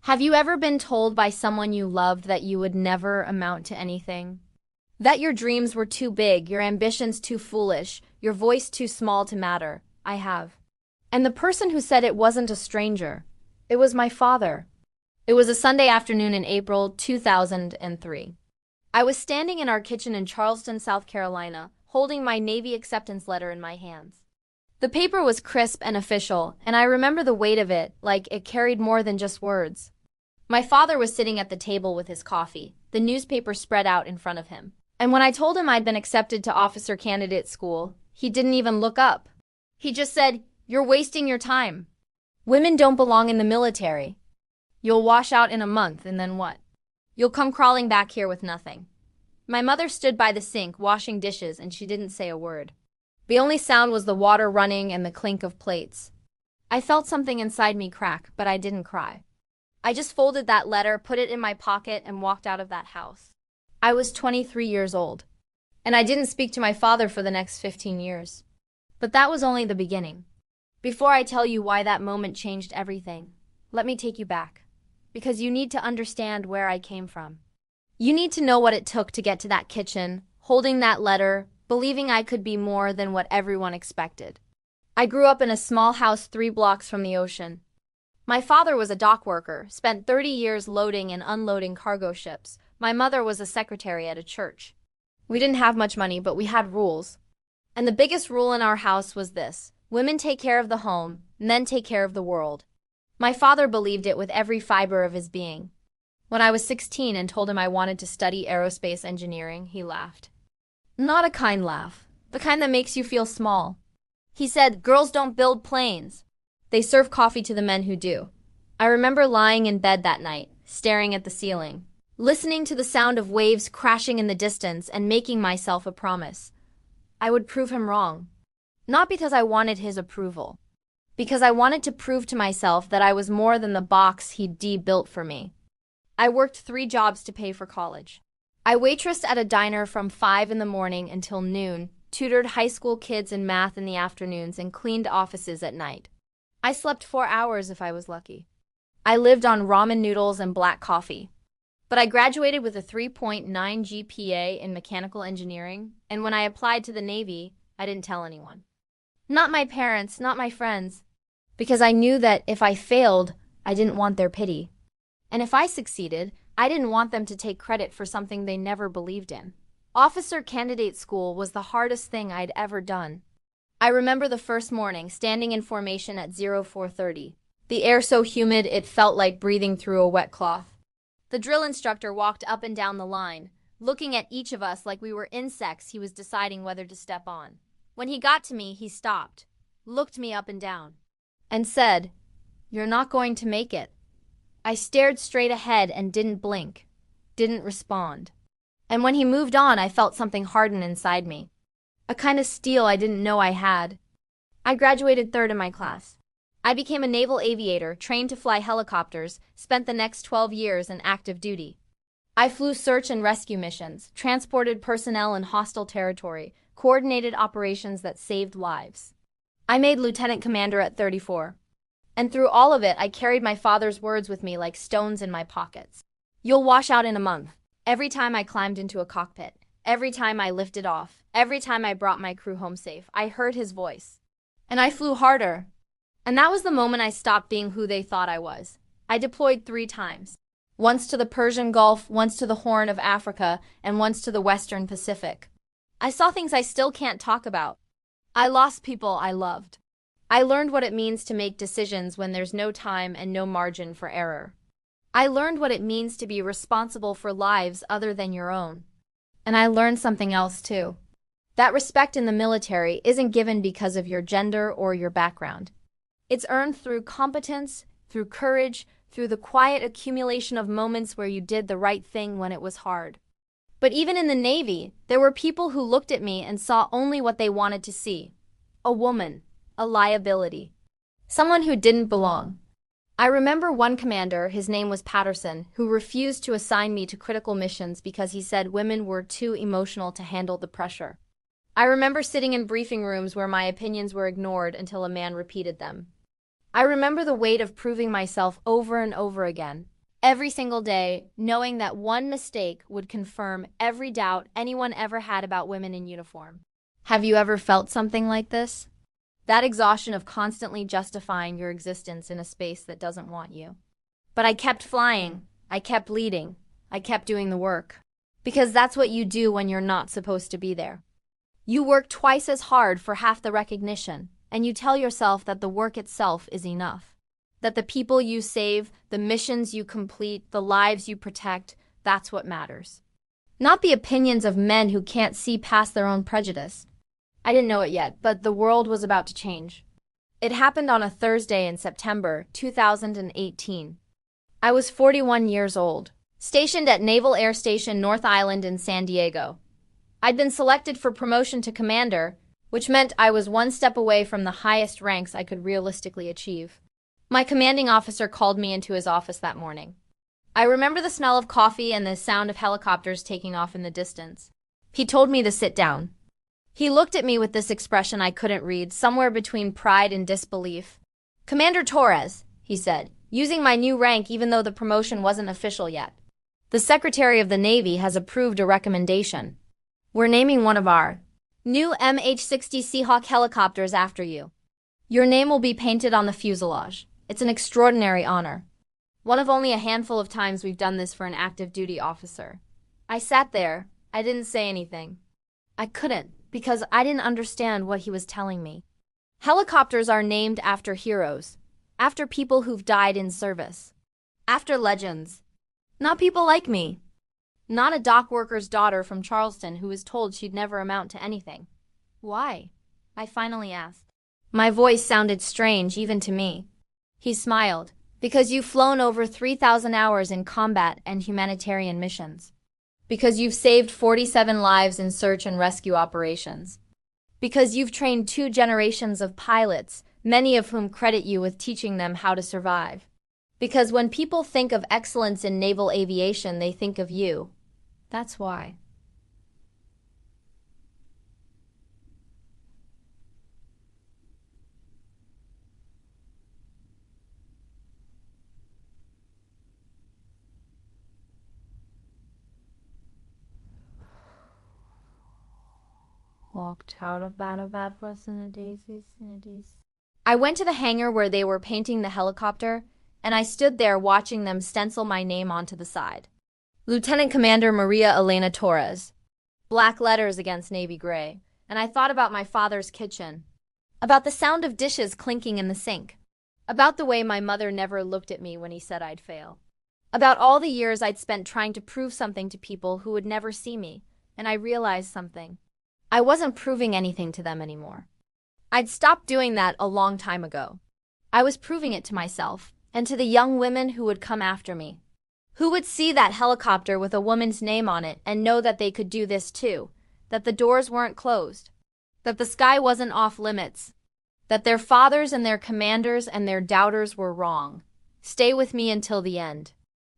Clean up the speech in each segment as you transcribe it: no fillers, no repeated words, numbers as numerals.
Have you ever been told by someone you loved that you would never amount to anything? That your dreams were too big, your ambitions too foolish, your voice too small to matter? I have. And the person who said it wasn't a stranger. It was my father. It was a Sunday afternoon in April 2003. I was standing in our kitchen in Charleston, South Carolina, holding my Navy acceptance letter in my hands. The paper was crisp and official, and I remember the weight of it, like it carried more than just words. My father was sitting at the table with his coffee, the newspaper spread out in front of him. And when I told him I'd been accepted to officer candidate school, he didn't even look up. He just said, "You're wasting your time. Women don't belong in the military. You'll wash out in a month, and then what? You'll come crawling back here with nothing." My mother stood by the sink washing dishes, and she didn't say a word. The only sound was the water running and the clink of plates. I felt something inside me crack, but I didn't cry. I just folded that letter, put it in my pocket, and walked out of that house. I was 23 years old, and I didn't speak to my father for the next 15 years. But that was only the beginning. Before I tell you why that moment changed everything, let me take you back, because you need to understand where I came from. You need to know what it took to get to that kitchen, holding that letter, believing I could be more than what everyone expected. I grew up in a small house 3 blocks from the ocean. My father was a dock worker, spent 30 years loading and unloading cargo ships. My mother was a secretary at a church. We didn't have much money, but we had rules. And the biggest rule in our house was this: women take care of the home, men take care of the world. My father believed it with every fiber of his being. When I was 16 and told him I wanted to study aerospace engineering, he laughed. Not a kind laugh, the kind that makes you feel small. He said, "Girls don't build planes. They serve coffee to the men who do." I remember lying in bed that night, staring at the ceiling, listening to the sound of waves crashing in the distance and making myself a promise. I would prove him wrong. Not because I wanted his approval, because I wanted to prove to myself that I was more than the box he'd built for me. I worked 3 jobs to pay for college. I waitressed at a diner from 5 in the morning until noon, tutored high school kids in math in the afternoons, and cleaned offices at night. I slept 4 hours if I was lucky. I lived on ramen noodles and black coffee. But I graduated with a 3.9 GPA in mechanical engineering, and when I applied to the Navy, I didn't tell anyone. Not my parents, not my friends, because I knew that if I failed, I didn't want their pity. And if I succeeded, I didn't want them to take credit for something they never believed in. Officer candidate school was the hardest thing I'd ever done. I remember the first morning, standing in formation at 0430. The air so humid it felt like breathing through a wet cloth. The drill instructor walked up and down the line, looking at each of us like we were insects he was deciding whether to step on. When he got to me, he stopped, looked me up and down, and said, "You're not going to make it." I stared straight ahead and didn't blink, didn't respond. And when he moved on, I felt something harden inside me. A kind of steel I didn't know I had. I graduated 3rd in my class. I became a naval aviator, trained to fly helicopters, spent the next 12 years in active duty. I flew search and rescue missions, transported personnel in hostile territory, coordinated operations that saved lives. I made lieutenant commander at 34. And through all of it, I carried my father's words with me like stones in my pockets. "You'll wash out in a month." Every time I climbed into a cockpit, every time I lifted off, every time I brought my crew home safe, I heard his voice. And I flew harder. And that was the moment I stopped being who they thought I was. I deployed 3 times. Once to the Persian Gulf, once to the Horn of Africa, and once to the Western Pacific. I saw things I still can't talk about. I lost people I loved. I learned what it means to make decisions when there's no time and no margin for error. I learned what it means to be responsible for lives other than your own. And I learned something else too. That respect in the military isn't given because of your gender or your background. It's earned through competence, through courage, through the quiet accumulation of moments where you did the right thing when it was hard. But even in the Navy, there were people who looked at me and saw only what they wanted to see. A woman, a liability, someone who didn't belong. I remember one commander, his name was Patterson, who refused to assign me to critical missions because he said women were too emotional to handle the pressure. I remember sitting in briefing rooms where my opinions were ignored until a man repeated them. I remember the weight of proving myself over and over again, Every single day, knowing that one mistake would confirm every doubt anyone ever had about women in uniform. Have you ever felt something like this? That exhaustion of constantly justifying your existence in a space that doesn't want you. But I kept flying. I kept leading. I kept doing the work. Because that's what you do when you're not supposed to be there. You work twice as hard for half the recognition, and you tell yourself that the work itself is enough. That the people you save, the missions you complete, the lives you protect, that's what matters. Not the opinions of men who can't see past their own prejudice. I didn't know it yet, but the world was about to change. It happened on a Thursday in September 2018. I was 41 years old, stationed at Naval Air Station North Island in San Diego. I'd been selected for promotion to commander, which meant I was one step away from the highest ranks I could realistically achieve. My commanding officer called me into his office that morning. I remember the smell of coffee and the sound of helicopters taking off in the distance. He told me to sit down. He looked at me with this expression I couldn't read, somewhere between pride and disbelief. "Commander Torres," he said, using my new rank even though the promotion wasn't official yet. "The Secretary of the Navy has approved a recommendation. We're naming one of our new MH-60 Seahawk helicopters after you. Your name will be painted on the fuselage. It's an extraordinary honor. One of only a handful of times we've done this for an active duty officer." I sat there. I didn't say anything. I couldn't, because I didn't understand what he was telling me. Helicopters are named after heroes, after people who've died in service, after legends. Not people like me. Not a dock worker's daughter from Charleston who was told she'd never amount to anything. "Why?" I finally asked. My voice sounded strange even to me. He smiled. "Because you've flown over 3,000 hours in combat and humanitarian missions. Because you've saved 47 lives in search and rescue operations. Because you've trained 2 generations of pilots, many of whom credit you with teaching them how to survive. Because when people think of excellence in naval aviation, they think of you. That's why." Walked out of bad was in a daisies. I went to the hangar where they were painting the helicopter, and I stood there watching them stencil my name onto the side. Lieutenant Commander Maria Elena Torres. Black letters against navy gray. And I thought about my father's kitchen. About the sound of dishes clinking in the sink. About the way my mother never looked at me when he said I'd fail. About all the years I'd spent trying to prove something to people who would never see me. And I realized something. I wasn't proving anything to them anymore. I'd stopped doing that a long time ago. I was proving it to myself, and to the young women who would come after me. Who would see that helicopter with a woman's name on it and know that they could do this too, that the doors weren't closed, that the sky wasn't off limits, that their fathers and their commanders and their doubters were wrong. Stay with me until the end.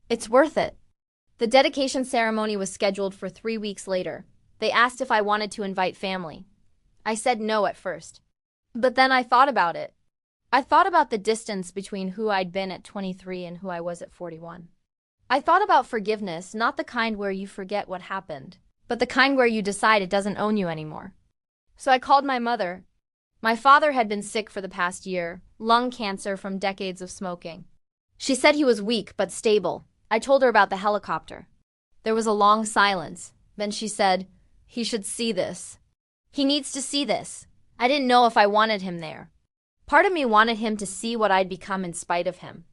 It's worth it. The dedication ceremony was scheduled for 3 weeks later. They asked if I wanted to invite family. I said no at first. But then I thought about it. I thought about the distance between who I'd been at 23 and who I was at 41. I thought about forgiveness, not the kind where you forget what happened, but the kind where you decide it doesn't own you anymore. So I called my mother. My father had been sick for the past year, lung cancer from decades of smoking. She said he was weak but stable. I told her about the helicopter. There was a long silence. Then she said, "He should see this. He needs to see this." I didn't know if I wanted him there. Part of me wanted him to see what I'd become in spite of him.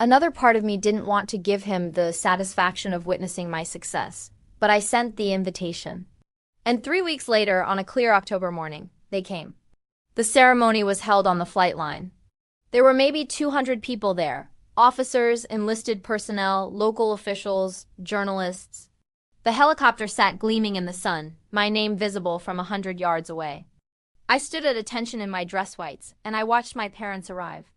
Another part of me didn't want to give him the satisfaction of witnessing my success, but I sent the invitation. And 3 weeks later, on a clear October morning, they came. The ceremony was held on the flight line. There were maybe 200 people there, officers, enlisted personnel, local officials, journalists. The helicopter sat gleaming in the sun, my name visible from 100 yards away. I stood at attention in my dress whites, and I watched my parents arrive.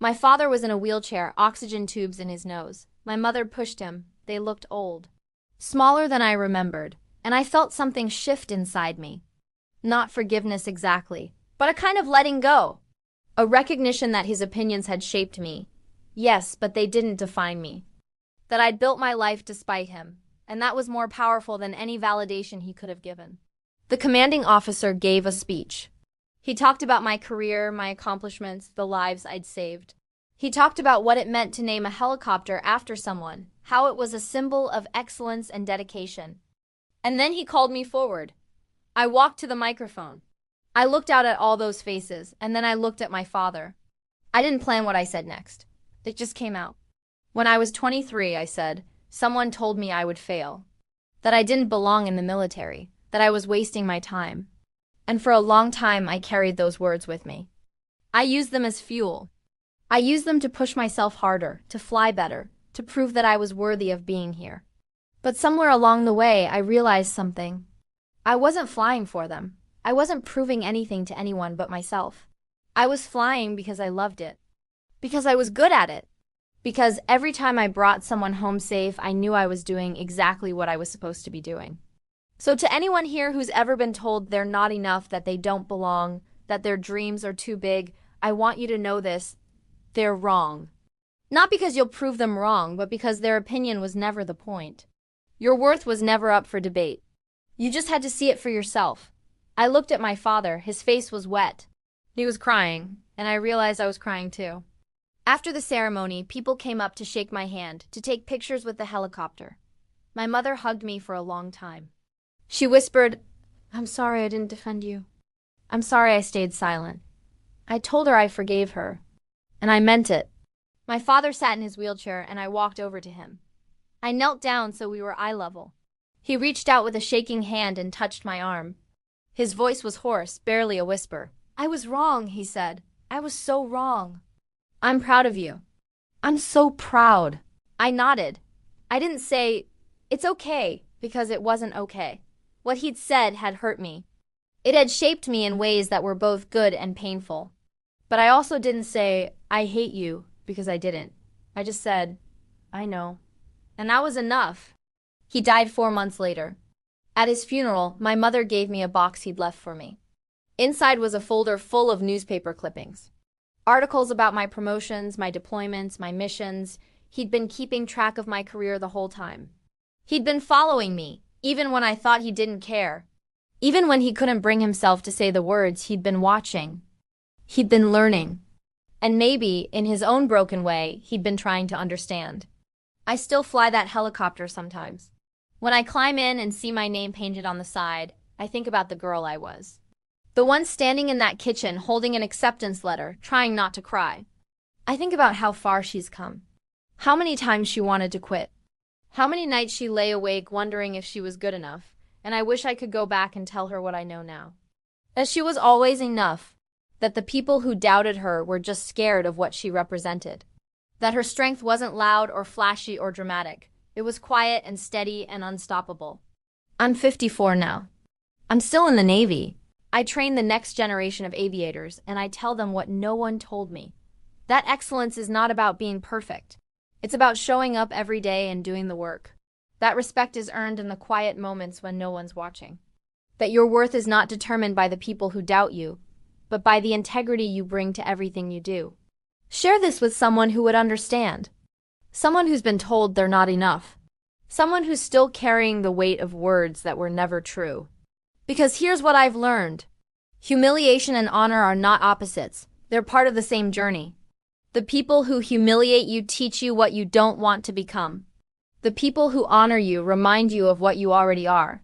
My father was in a wheelchair, oxygen tubes in his nose. My mother pushed him. They looked old. Smaller than I remembered, and I felt something shift inside me. Not forgiveness exactly, but a kind of letting go. A recognition that his opinions had shaped me. Yes, but they didn't define me. that I'd built my life despite him, and that was more powerful than any validation he could have given. The commanding officer gave a speech. He talked about my career, my accomplishments, the lives I'd saved. He talked about what it meant to name a helicopter after someone, how it was a symbol of excellence and dedication. And then he called me forward. I walked to the microphone. I looked out at all those faces, and then I looked at my father. I didn't plan what I said next. It just came out. When I was 23, I said, someone told me I would fail, that I didn't belong in the military, that I was wasting my time. And for a long time, I carried those words with me. I used them as fuel. I used them to push myself harder, to fly better, to prove that I was worthy of being here. But somewhere along the way, I realized something. I wasn't flying for them. I wasn't proving anything to anyone but myself. I was flying because I loved it. Because I was good at it. Because every time I brought someone home safe, I knew I was doing exactly what I was supposed to be doing. So to anyone here who's ever been told they're not enough, that they don't belong, that their dreams are too big, I want you to know this. They're wrong. Not because you'll prove them wrong, but because their opinion was never the point. Your worth was never up for debate. You just had to see it for yourself. I looked at my father. His face was wet. He was crying, and I realized I was crying too. After the ceremony, people came up to shake my hand, to take pictures with the helicopter. My mother hugged me for a long time. She whispered, "I'm sorry I didn't defend you. I'm sorry I stayed silent." I told her I forgave her, and I meant it. My father sat in his wheelchair, and I walked over to him. I knelt down so we were eye level. He reached out with a shaking hand and touched my arm. His voice was hoarse, barely a whisper. "I was wrong," he said. "I was so wrong. I'm proud of you." "I'm so proud." I nodded. I didn't say, "It's okay," because it wasn't okay. What he'd said had hurt me. It had shaped me in ways that were both good and painful. But I also didn't say, "I hate you," because I didn't. I just said, "I know." And that was enough. He died 4 months later. At his funeral, my mother gave me a box he'd left for me. Inside was a folder full of newspaper clippings. Articles about my promotions, my deployments, my missions. He'd been keeping track of my career the whole time. He'd been following me, even when I thought he didn't care. Even when he couldn't bring himself to say the words, he'd been watching. He'd been learning. And maybe, in his own broken way, he'd been trying to understand. I still fly that helicopter sometimes. When I climb in and see my name painted on the side, I think about the girl I was. The one standing in that kitchen holding an acceptance letter, trying not to cry. I think about how far she's come. How many times she wanted to quit. How many nights she lay awake wondering if she was good enough, and I wish I could go back and tell her what I know now. That she was always enough. That the people who doubted her were just scared of what she represented. That her strength wasn't loud or flashy or dramatic. It was quiet and steady and unstoppable. I'm 54 now. I'm still in the Navy. I train the next generation of aviators, and I tell them what no one told me. That excellence is not about being perfect. It's about showing up every day and doing the work. That respect is earned in the quiet moments when no one's watching. That your worth is not determined by the people who doubt you, but by the integrity you bring to everything you do. Share this with someone who would understand. Someone who's been told they're not enough. Someone who's still carrying the weight of words that were never true. Because here's what I've learned. Humiliation and honor are not opposites. They're part of the same journey. The people who humiliate you teach you what you don't want to become. The people who honor you remind you of what you already are.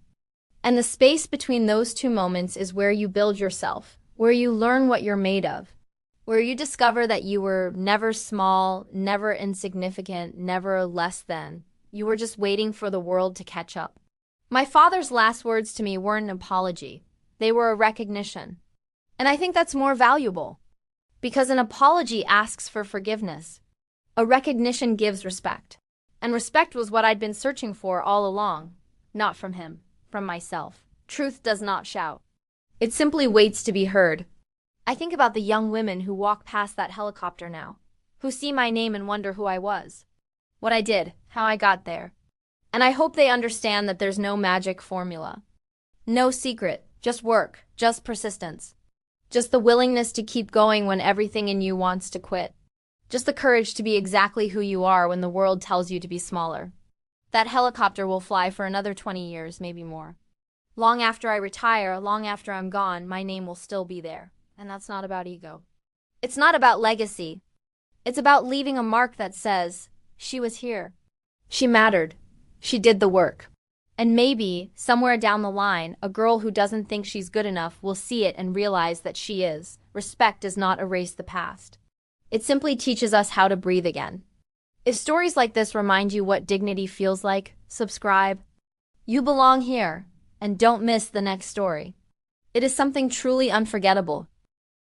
And the space between those two moments is where you build yourself, where you learn what you're made of, where you discover that you were never small, never insignificant, never less than. You were just waiting for the world to catch up. My father's last words to me weren't an apology. They were a recognition. And I think that's more valuable. Because an apology asks for forgiveness. A recognition gives respect. And respect was what I'd been searching for all along. Not from him, from myself. Truth does not shout. It simply waits to be heard. I think about the young women who walk past that helicopter now, who see my name and wonder who I was, what I did, how I got there. And I hope they understand that there's no magic formula. No secret, just work, just persistence. Just the willingness to keep going when everything in you wants to quit. Just the courage to be exactly who you are when the world tells you to be smaller. That helicopter will fly for another 20 years, maybe more. Long after I retire, long after I'm gone, my name will still be there. And that's not about ego. It's not about legacy. It's about leaving a mark that says, she was here. She mattered. She did the work. And maybe, somewhere down the line, a girl who doesn't think she's good enough will see it and realize that she is. Respect does not erase the past. It simply teaches us how to breathe again. If stories like this remind you what dignity feels like, subscribe. You belong here, and don't miss the next story. It is something truly unforgettable.